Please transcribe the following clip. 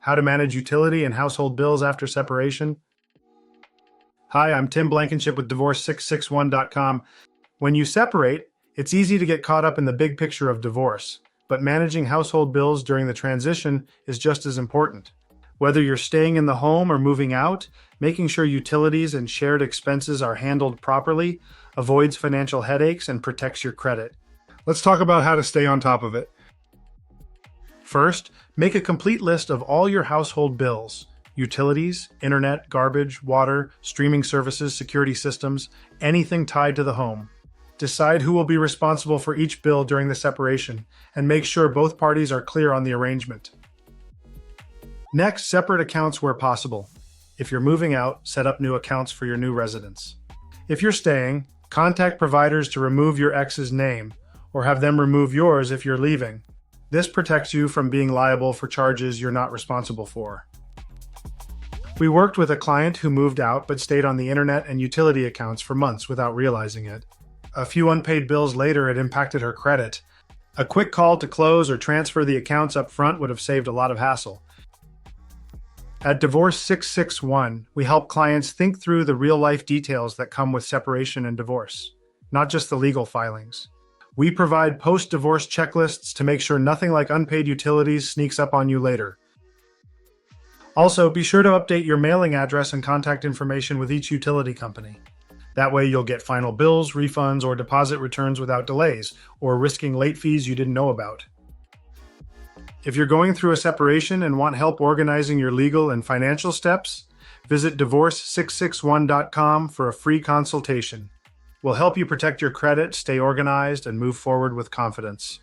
how to manage utility and household bills after separation. Hi, I'm Tim Blankenship with divorce661.com. When you separate, it's easy to get caught up in the big picture of divorce, but managing household bills during the transition is just as important. Whether you're staying in the home or moving out, making sure utilities and shared expenses are handled properly avoids financial headaches and protects your credit. Let's talk about how to stay on top of it. First, make a complete list of all your household bills: utilities, internet, garbage, water, streaming services, security systems, anything tied to the home. Decide who will be responsible for each bill during the separation, and make sure both parties are clear on the arrangement. Next, separate accounts where possible. If you're moving out, set up new accounts for your new residence. If you're staying, contact providers to remove your ex's name, or have them remove yours if you're leaving. This protects you from being liable for charges you're not responsible for. We worked with a client who moved out but stayed on the internet and utility accounts for months without realizing it. A few unpaid bills later, it impacted her credit. A quick call to close or transfer the accounts up front would have saved a lot of hassle. At Divorce 661, we help clients think through the real-life details that come with separation and divorce, not just the legal filings. We provide post-divorce checklists to make sure nothing like unpaid utilities sneaks up on you later. Also, be sure to update your mailing address and contact information with each utility company. That way you'll get final bills, refunds, or deposit returns without delays, or risking late fees you didn't know about. If you're going through a separation and want help organizing your legal and financial steps, visit divorce661.com for a free consultation. We'll help you protect your credit, stay organized, and move forward with confidence.